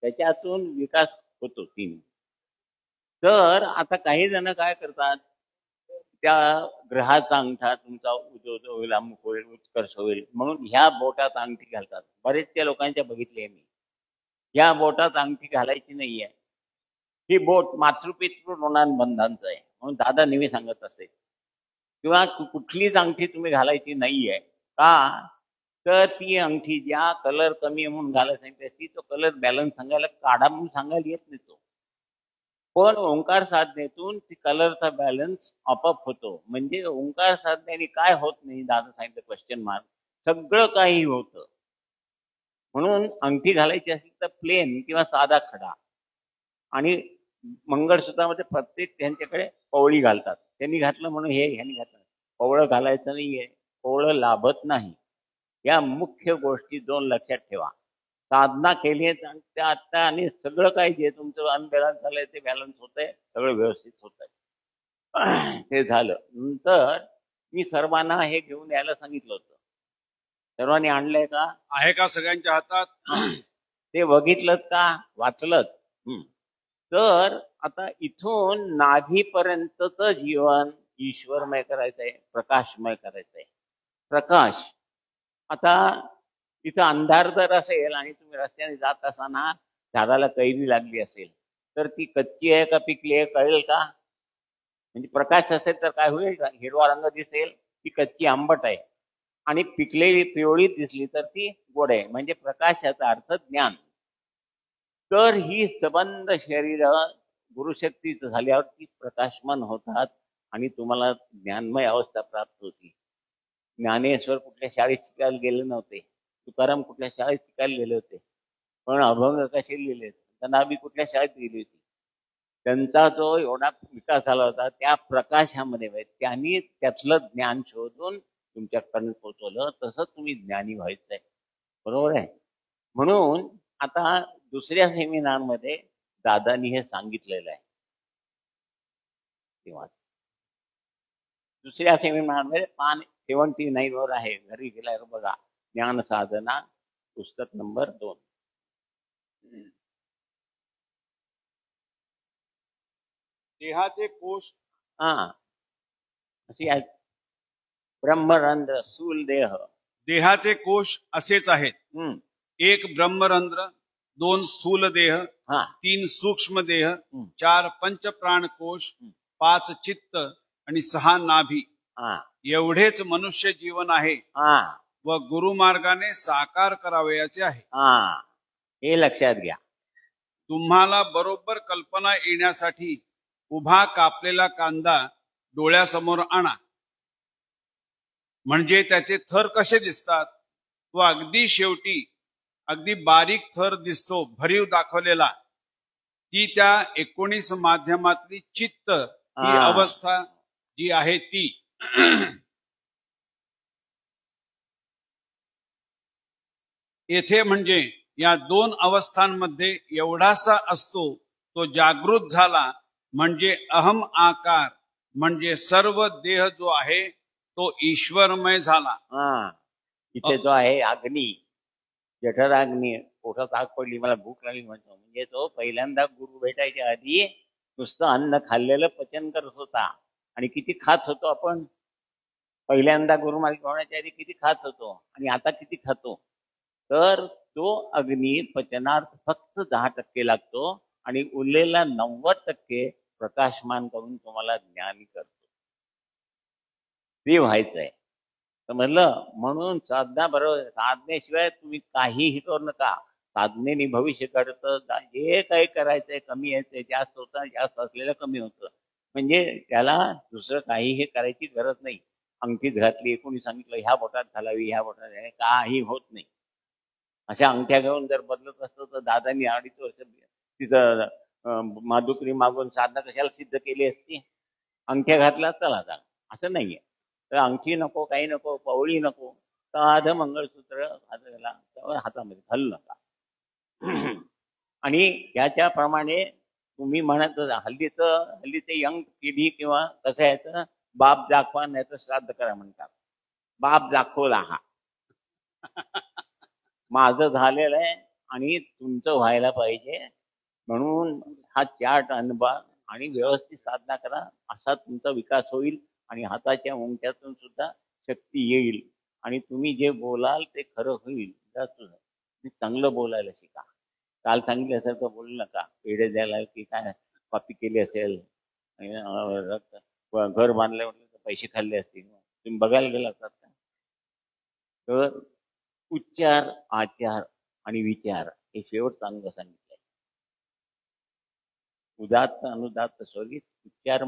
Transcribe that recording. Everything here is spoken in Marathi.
त्याच्यातून विकास होतो तीन. तर आता काही जण काय करतात, त्या ग्रहाचा अंगठा तुमचा उजवत होईल, अमुक होईल, उत्कर्ष होईल म्हणून ह्या बोटात अंगठी घालतात. बरेचशा लोकांच्या बघितले मी, या बोटात अंगठी घालायची नाहीये. ही बोट मातृपितृ ऋणानुबंधांचं आहे म्हणून दादा नेहमी सांगत असे. किंवा कुठलीच अंगठी तुम्ही घालायची नाहीये. का तर ती अंगठी ज्या कलर कमी म्हणून घालायला सांगितली असती, तो कलर बॅलन्स सांगायला काढा म्हणून सांगायला येत नाही तो. पण ओंकार साधनेतून ती कलरचा बॅलन्स आपोआप होतो. म्हणजे ओंकार साधनेने काय होत नाही, दादा सांगितलं क्वेश्चन मार्क, सगळं काही होतं. म्हणून अंगठी घालायची असेल तर प्लेन किंवा साधा खडा. आणि मंगळसूत्रामध्ये प्रत्येक त्यांच्याकडे पवळी घालतात. त्यांनी घातलं म्हणून हे ह्यांनी घातलं, पवळं घालायचं नाहीये, पवळं लाभत नाही. या मुख्य गोष्टी दोन लक्षात ठेवा. साधना केली त्या आता आणि सगळं काही जे तुमचं अनबॅलन्स झालंय ते बॅलन्स होतंय, सगळं व्यवस्थित होतंय. ते झालं नंतर मी सर्वांना हे घेऊन यायला सांगितलं होतं. सर्वांनी आणलंय का? आहे का सगळ्यांच्या हातात? ते बघितलं का? वाचलं? तर आता इथून नाभीपर्यंतच जीवन ईश्वरमय करायचंय, प्रकाशमय करायचंय. प्रकाश आता इथं अंधार जर असेल आणि तुम्ही रस्त्याने जात असताना झाडाला कैरी लागली असेल तर ती कच्ची आहे का पिकली आहे कळेल का? म्हणजे प्रकाश असेल तर काय होईल, हिरवा रंग दिसेल, ती कच्ची आंबट आहे. आणि पिकलेली पिवळी दिसली तर ती गोड आहे. म्हणजे प्रकाशाचा अर्थ ज्ञान. तर ही सबंध शरीर गुरुशक्तीच झाल्यावर ती प्रकाशमान होतात आणि तुम्हाला ज्ञानमय अवस्था प्राप्त होती. ज्ञानेश्वर कुठल्या शाळेत शिकायला गेले नव्हते, तुकाराम कुठल्या शाळेत शिकायला गेले होते, पण अभंग कसे लिहिले, नाभी कुठल्या शाळेत गेली होती. त्यांचा जो एवढा विकास झाला होता त्या प्रकाशामध्ये त्यांनी त्यातलं ज्ञान शोधून तुमच्याकडे पोहोचवलं. तसं तुम्ही ज्ञानी व्हायचंय, बरोबर आहे. म्हणून आता दुसऱ्या सेमिनारमध्ये दादानी हे सांगितलेलं आहे. तेव्हा दुसऱ्या सेमिनारमध्ये पान 79 वर आहे, घरी गेल्यावर बघा. ज्ञान साधना पुस्तक नंबर 2. देहाचे कोश अशी आहेत. ब्रह्मरंध्र, स्थूल देह. देहाचे कोश असेच आहेत. 1 ब्रह्मरंध्र, 2 स्थूल देह, 3 सूक्ष्म देह, 4 पंचप्राण कोश, 5 चित्त आणि 6 नाभी. एवढेच मनुष्य जीवन आहे व गुरुमार्गाने साकार करावयाचे आहे. हे लक्षात घ्या. तुम्हाला बरोबर कल्पना येण्यासाठी उभा कापलेला कांदा डोळ्यासमोर आणा, म्हणजे त्याचे थर कसे दिसतात. तो अगदी शेवटी अगदी बारीक थर दिसतो भरीव दाखवलेला. ती त्या 19 माध्यमातली चित्त ही अवस्था जी आहे ती. येथे म्हणजे या 2 अवस्थांमध्ये एवढासा असतो. तो जागृत झाला म्हणजे अहम आकार, म्हणजे सर्व देह जो आहे तो ईश्वरमय झाला. इथे जो आहे अग्नी, जठराग्नी, पोटात आग पडली, मला भूक लागली म्हणतो, म्हणजे तो पहिल्यांदा गुरु भेटायच्या आधी नुसतं अन्न खाल्लेलं पचन करत होता. आणि किती खात होतो आपण पहिल्यांदा गुरुमार्गी होण्याच्या आधी, किती खात होतो आणि आता किती खातो. तर तो अग्नी पचनार्थ फक्त 10% लागतो आणि उरलेला 90% प्रकाशमान करून तुम्हाला ज्ञानी करतो. ते व्हायचंय. समजलं? म्हणून साधना बरोबर, साधनेशिवाय तुम्ही काहीही करू नका. साधनेने भविष्य घडतं. जे काही करायचंय कमी यायचंय, जास्त होतं, जास्त असलेलं कमी होतं. म्हणजे त्याला दुसरं काहीही करायची गरज नाही. अंगठीत घातली, कोणी सांगितलं ह्या बोटात घालावी, ह्या बोटात, काही होत नाही. अशा अंगठ्या घेऊन जर बदलत असतं तर दादांनी 2.5 वर्ष तिथं माधुकरी मागून साधना कशाला सिद्ध केली असती. अंगठ्या घातला चला जा, असं नाहीये. तर अंगठी नको, काही नको, पवळी नको, साधं मंगळसूत्र हातामध्ये घालू नका. आणि याच्याप्रमाणे तुम्ही म्हणत हल्लीचे यंग पिढी किंवा कसं यायचं, बाप दाखवा नाही तर श्राद्ध करा म्हणतात. बाप दाखवला हा माझं झालेलं आहे, आणि तुमचं व्हायला पाहिजे. म्हणून हा चार्ट अनुभा आणि व्यवस्थित साधना करा, असा तुमचा विकास होईल आणि हाताच्या मुंग्यातून सुद्धा शक्ती येईल आणि तुम्ही जे बोलाल ते खरं होईल. तुम्ही चांगलं बोलायला शिका. काल सांगितल्यासारखं बोलू नका. पेढे द्यायला की काय कॉपी केली असेल, घर बांधले म्हटलं तर पैसे खाल्ले असतील, तुम्ही बघायला गेला असतात का? तर उच्चार, आचार आणि विचार हे शेवट चांगलं सांगितलंय. उदात्त अनुदात्त स्वरित उच्चार